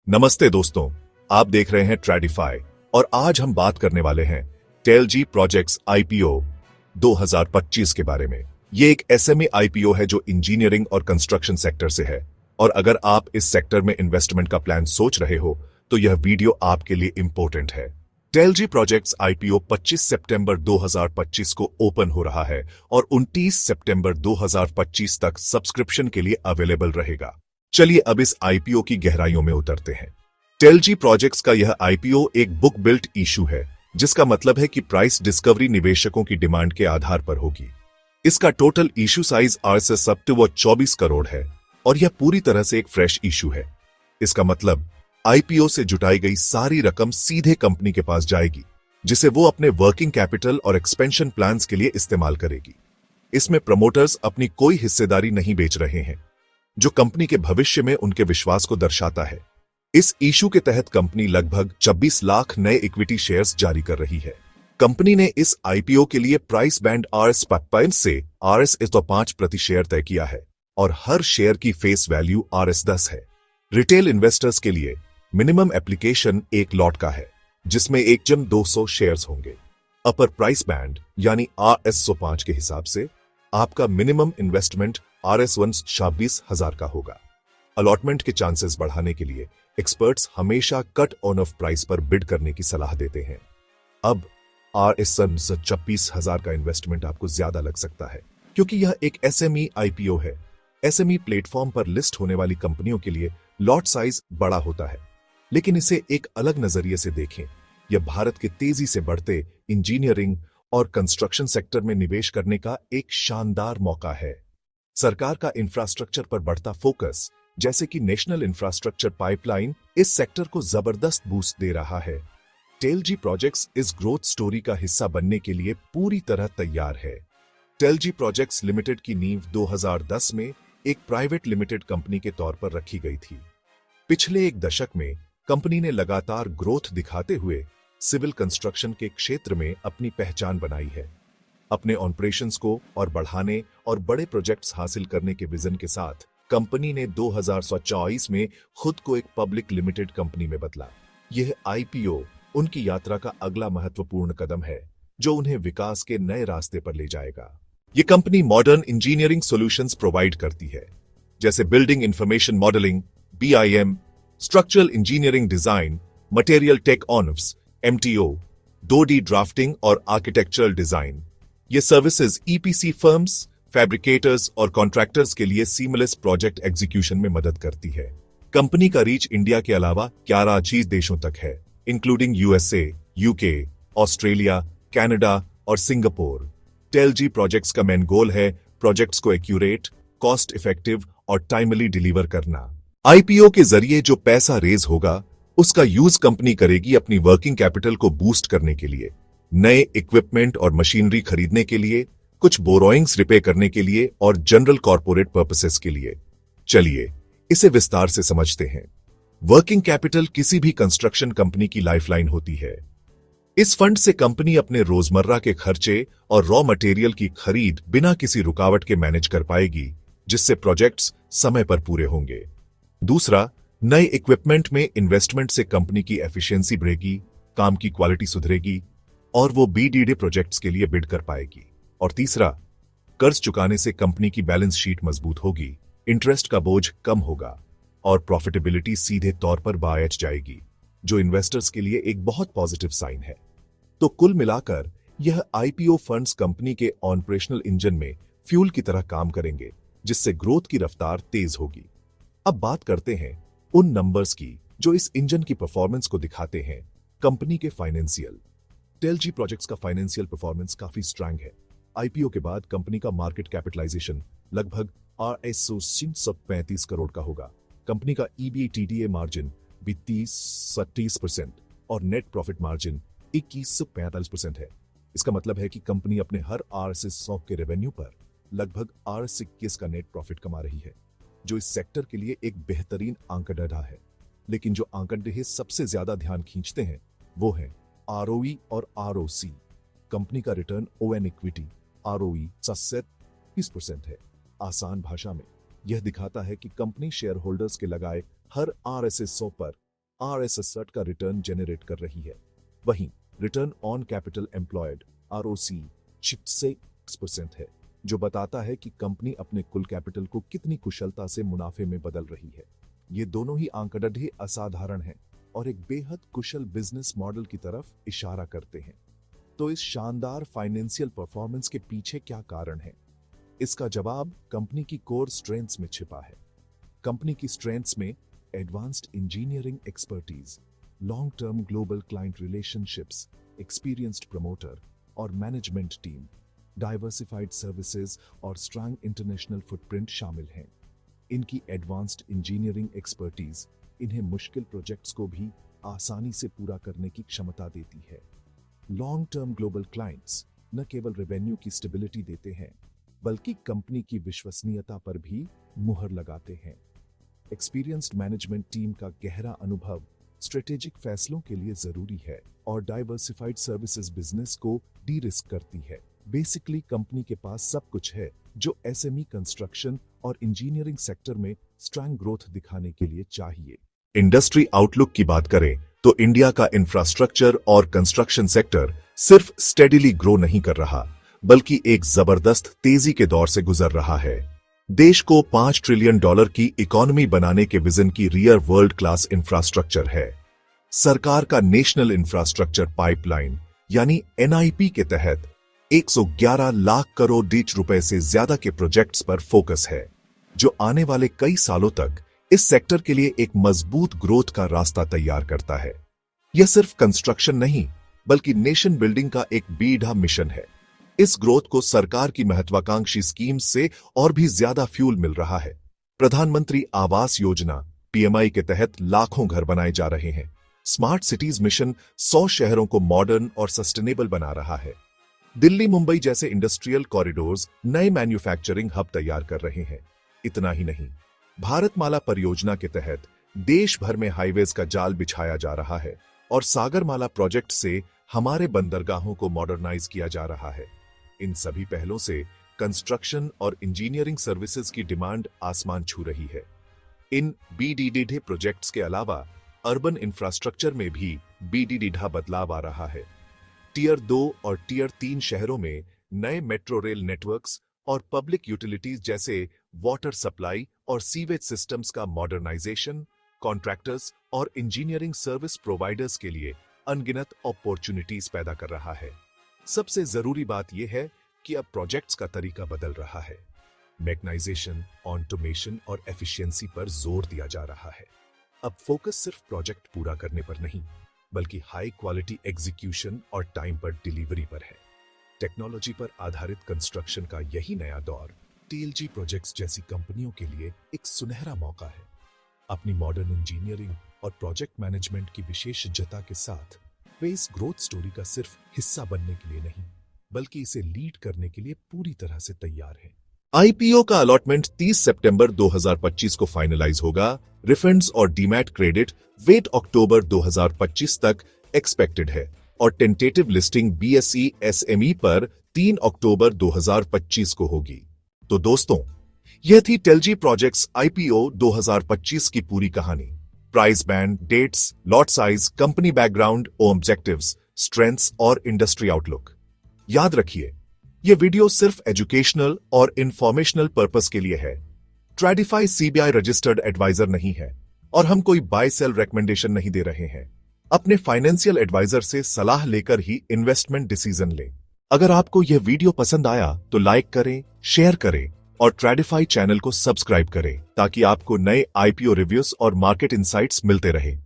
नमस्ते दोस्तों, आप देख रहे हैं ट्रेडिफाई और आज हम बात करने वाले हैं टेलजी प्रोजेक्ट्स आईपीओ 2025 के बारे में। ये एक एसएमई आईपीओ है जो इंजीनियरिंग और कंस्ट्रक्शन सेक्टर से है और अगर आप इस सेक्टर में इन्वेस्टमेंट का प्लान सोच रहे हो तो यह वीडियो आपके लिए इंपॉर्टेंट है। टेलजी प्रोजेक्ट्स आईपीओ 25 सितंबर 2025 को ओपन हो रहा है और 29 सितंबर 2025 तक सब्सक्रिप्शन के लिए अवेलेबल रहेगा। चलिए अब इस आईपीओ की गहराइयों में उतरते हैं। टेलजी प्रोजेक्ट्स का यह आईपीओ एक बुक बिल्ट इशू है, जिसका मतलब है कि प्राइस डिस्कवरी निवेशकों की डिमांड के आधार पर होगी। इसका टोटल इशू साइज आरएसएस अप टू 24 करोड़ है और यह पूरी तरह से एक फ्रेश इशू है। इसका मतलब आईपीओ से जुटाई गई सारी रकम सीधे कंपनी के पास जाएगी, जिसे वो अपने वर्किंग कैपिटल और एक्सपेंशन प्लान्स के लिए इस्तेमाल करेगी। इसमें प्रमोटर्स अपनी कोई हिस्सेदारी नहीं बेच रहे हैं, जो कंपनी के भविष्य में उनके विश्वास को दर्शाता है। इस इशू के तहत कंपनी लगभग 26 लाख नए इक्विटी शेयर्स जारी कर रही है। कंपनी ने इस आईपीओ के लिए प्राइस बैंड RS5 से RS105 प्रति शेयर तय किया है और हर शेयर की फेस वैल्यू RS10 है। रिटेल इन्वेस्टर्स के लिए मिनिमम एप्लीकेशन एक लॉट का है, जिसमें एक जम 200 शेयर्स होंगे। अपर प्राइस बैंड यानी RS105 के हिसाब से आपका मिनिमम इन्वेस्टमेंट RS26,000 का होगा। अलॉटमेंट के चांसेस बढ़ाने के लिए एक्सपर्ट्स हमेशा कट ऑन ऑफ प्राइस पर बिड करने की सलाह देते हैं। अब RS26,000 का इन्वेस्टमेंट आपको ज्यादा लग सकता है, क्योंकि यह एक एसएमई आईपीओ है। एसएमई प्लेटफॉर्म पर लिस्ट होने वाली कंपनियों के लिए लॉट साइज बड़ा होता है, लेकिन इसे एक अलग नजरिए से देखें। यह भारत के तेजी से बढ़ते इंजीनियरिंग और कंस्ट्रक्शन सेक्टर में निवेश करने का एक शानदार मौका है। सरकार का इंफ्रास्ट्रक्चर पर बढ़ता फोकस, जैसे कि नेशनल इंफ्रास्ट्रक्चर पाइपलाइन, इस सेक्टर को जबरदस्त बूस्ट दे रहा है। टेलजी प्रोजेक्ट्स इस ग्रोथ स्टोरी का हिस्सा बनने के लिए पूरी तरह तैयार है। टेलजी प्रोजेक्ट्स लिमिटेड की नींव 2010 में एक प्राइवेट लिमिटेड कंपनी के तौर पर रखी गई थी। पिछले एक दशक में कंपनी ने लगातार ग्रोथ दिखाते हुए सिविल कंस्ट्रक्शन के क्षेत्र में अपनी पहचान बनाई है। अपने ऑपरेशंस को और बढ़ाने और बड़े प्रोजेक्ट्स हासिल करने के विजन के साथ कंपनी ने 2024 में खुद को एक पब्लिक लिमिटेड कंपनी में बदला। यह आईपीओ उनकी यात्रा का अगला महत्वपूर्ण कदम है, जो उन्हें विकास के नए रास्ते पर ले जाएगा। यह company modern engineering solutions provide करती है, जैसे building information modelling, BIM, structural engineering design, material take offs, MTO, 2D drafting और आर्किटेक्चरल डिजाइन। ये सर्विसेज EPC फर्म्स, फैब्रिकेटर्स और कॉन्ट्रैक्टर्स के लिए सीमलेस प्रोजेक्ट एग्जीक्यूशन में मदद करती है। कंपनी का रीच इंडिया के अलावा 11 देशों तक है, including USA, UK, Australia, Canada और सिंगापुर। टेलजी प्रोजेक्ट्स का मेन गोल है प्रोजेक्ट्स को एक्यूरेट, कॉस्ट इफेक्टिव और टाइमली डिलीवर करना। आईपीओ के जरिए जो पैसा रेज होगा, उसका यूज कंपनी करेगी अपनी वर्किंग कैपिटल को बूस्ट करने के लिए, नए इक्विपमेंट और मशीनरी खरीदने के लिए, कुछ बोरोइंग्स रिपे करने के लिए और जनरल कॉर्पोरेट पर्पसेस के लिए। चलिए इसे विस्तार से समझते हैं। वर्किंग कैपिटल किसी भी कंस्ट्रक्शन कंपनी की लाइफलाइन होती है। इस फंड से कंपनी अपने रोजमर्रा के खर्चे और रॉ मटेरियल की खरीद बिना किसी रुकावट के मैनेज कर पाएगी, जिससे प्रोजेक्ट्स समय पर पूरे होंगे। दूसरा, नए इक्विपमेंट में इन्वेस्टमेंट से कंपनी की एफिशिएंसी बढ़ेगी, काम की क्वालिटी सुधरेगी और वो BDD प्रोजेक्ट्स के लिए बिड कर पाएगी। और तीसरा, कर्ज चुकाने से कंपनी की बैलेंस शीट मजबूत होगी, इंटरेस्ट का बोझ कम होगा और प्रॉफिटेबिलिटी सीधे तौर पर बायच जाएगी, जो इन्वेस्टर्स के लिए एक बहुत पॉजिटिव साइन है। तो कुल मिलाकर यह आईपीओ फंड्स कंपनी के ऑपरेशनल इंजन में फ्यूल की तरह काम करेंगे, जिससे ग्रोथ की रफ्तार तेज होगी। अब बात करते हैं उन नंबर्स की जो इस इंजन की परफॉर्मेंस को दिखाते हैं। कंपनी के फाइनेंशियल। टेलजी प्रोजेक्ट्स का फाइनेंशियल परफॉर्मेंस काफी स्ट्रांग है। आईपीओ के बाद कंपनी का मार्केट कैपिटलाइजेशन लगभग RS335 करोड़ का होगा। कंपनी का EBITDA मार्जिन भी 30-30% और नेट प्रॉफिट मार्जिन 21-45% है। इसका मतलब है कि कंपनी अपने हर RS100 के रेवेन्यू पर लगभग RS21 का नेट प्रॉफिट कमा रही है, जो इस सेक्टर के लिए एक बेहतरीन आंकड़ा है। लेकिन जो आंकड़े सबसे ज्यादा ध्यान खींचते हैं वो है ROE और ROC। कंपनी का रिटर्न ऑन इक्विटी ROE 30% है। आसान भाषा में यह दिखाता है कि कंपनी शेयर होल्डर्स के लगाए हर RS100 पर RSS का रिटर्न जेनरेट कर रही है। वहीं return on capital employed ROC 6% है, जो बताता है कि कंपनी अपने कुल कैपिटल को कितनी कुशलता से मुनाफे में बदल रही है। ये दोनों ही आंकड़े असाधारण हैं और एक बेहद कुशल बिजनेस मॉडल की तरफ इशारा करते हैं। तो इस शानदार फाइनेंशियल परफॉर्मेंस के पीछे क्या कारण है? इसका जवाब कंपनी की कोर स्ट्रेंथ्स में छिपा है। कंपनी की स्ट्रेंथ्स में advanced engineering expertise, long term global client relationships, experienced promoter और मैनेजमेंट टीम, डाइवर्सिफाइड सर्विसेज और स्ट्रांग इंटरनेशनल फुटप्रिंट शामिल हैं। इनकी एडवांस्ड इंजीनियरिंग एक्सपर्टीज इन्हें मुश्किल प्रोजेक्ट्स को भी आसानी से पूरा करने की क्षमता देती है। लॉन्ग टर्म ग्लोबल क्लाइंट्स न केवल रेवेन्यू की स्टेबिलिटी देते हैं, बल्कि कंपनी की विश्वसनीयता पर भी मुहर लगाते हैं। एक्सपीरियंस्ड मैनेजमेंट टीम का गहरा अनुभव स्ट्रेटेजिक फैसलों के लिए जरूरी है और डाइवर्सिफाइड सर्विसेज बिजनेस को डी रिस्क करती है। बेसिकली कंपनी के पास सब कुछ है जो SME कंस्ट्रक्शन और इंजीनियरिंग सेक्टर में स्ट्रांग ग्रोथ दिखाने के लिए चाहिए। इंडस्ट्री आउटलुक की बात करें तो इंडिया का इंफ्रास्ट्रक्चर और कंस्ट्रक्शन सेक्टर सिर्फ स्टेडिली ग्रो नहीं कर रहा, बल्कि एक जबरदस्त तेजी के दौर से गुजर रहा है। देश को $5 ट्रिलियन की इकोनॉमी बनाने के विजन की रियर वर्ल्ड क्लास इंफ्रास्ट्रक्चर है। सरकार का नेशनल इंफ्रास्ट्रक्चर पाइपलाइन यानी NIP के तहत 111 लाख करोड़ रुपए से ज्यादा के प्रोजेक्ट्स पर फोकस है, जो आने वाले कई सालों तक इस सेक्टर के लिए एक मजबूत ग्रोथ का रास्ता तैयार करता है। यह सिर्फ कंस्ट्रक्शन नहीं, बल्कि नेशन बिल्डिंग का एक बीढ़ा मिशन है। इस ग्रोथ को सरकार की महत्वाकांक्षी स्कीम से और भी ज्यादा फ्यूल मिल रहा है। प्रधानमंत्री आवास योजना PMI के तहत लाखों घर बनाए जा रहे हैं। स्मार्ट सिटीज मिशन 100 शहरों को मॉडर्न और सस्टेनेबल बना रहा है। दिल्ली मुंबई जैसे इंडस्ट्रियल कॉरिडोर्स नए मैन्युफैक्चरिंग हब तैयार कर रहे हैं। इतना ही नहीं, भारतमाला परियोजना के तहत देश भर में हाईवेज का जाल बिछाया जा रहा है और सागरमाला प्रोजेक्ट से हमारे बंदरगाहों को मॉडर्नाइज किया जा रहा है। इन सभी पहलों से कंस्ट्रक्शन और इंजीनियरिंग सर्विसेज की डिमांड आसमान छू रही है। इन BDD प्रोजेक्ट्स के अलावा अर्बन इंफ्रास्ट्रक्चर में भी BDD बदलाव आ रहा है। टियर 2 और टियर 3 शहरों में नए मेट्रो रेल नेटवर्क्स और पब्लिक यूटिलिटीज जैसे वाटर सप्लाई और सीवेज सिस्टम्स का मॉडर्नाइजेशन कॉन्ट्रैक्टर्स और इंजीनियरिंग सर्विस प्रोवाइडर्स के लिए अनगिनत अपॉर्चुनिटीज पैदा कर रहा है। सबसे जरूरी बात यह है कि अब प्रोजेक्ट्स का तरीका बदल रहा है। मैग्नाइजेशन, ऑटोमेशन और एफिशिएंसी पर जोर दिया जा रहा है। अब फोकस सिर्फ प्रोजेक्ट पूरा करने पर नहीं, बल्कि हाई क्वालिटी एग्जीक्यूशन और टाइम पर डिलीवरी पर है। टेक्नोलॉजी पर आधारित कंस्ट्रक्शन का यही नया दौर TLG प्रोजेक्ट्स जैसी कंपनियों के लिए एक सुनहरा मौका है। अपनी मॉडर्न इंजीनियरिंग और प्रोजेक्ट मैनेजमेंट की विशेषज्ञता के साथ वे इस ग्रोथ स्टोरी का सिर्फ हिस्सा बनने के लिए नहीं, बल्कि इसे लीड करने के लिए पूरी तरह से तैयार है। IPO का अलॉटमेंट 30 सितंबर 2025 को फाइनलाइज होगा। रिफंड्स और डीमैट क्रेडिट वेट अक्टूबर 2025 तक एक्सपेक्टेड है और टेंटेटिव लिस्टिंग BSE SME पर 3 अक्टूबर 2025 को होगी। तो दोस्तों, यह थी टेलजी प्रोजेक्ट्स IPO 2025 की पूरी कहानी। Price band, dates, lot size, company background, objectives, strengths और इंडस्ट्री आउटलुक। याद रखिए, यह वीडियो सिर्फ एजुकेशनल और इंफॉर्मेशनल पर्पस के लिए है। ट्रेडिफाई CBI रजिस्टर्ड एडवाइजर नहीं है और हम कोई बाय सेल रेकमेंडेशन नहीं दे रहे हैं। अपने फाइनेंशियल एडवाइजर से सलाह लेकर ही इन्वेस्टमेंट डिसीजन लें। अगर आपको यह वीडियो पसंद आया तो लाइक करें, शेयर करें और ट्रेडिफाई चैनल को सब्सक्राइब करें ताकि आपको नए IPO रिव्यूज और मार्केट इनसाइट्स मिलते रहें।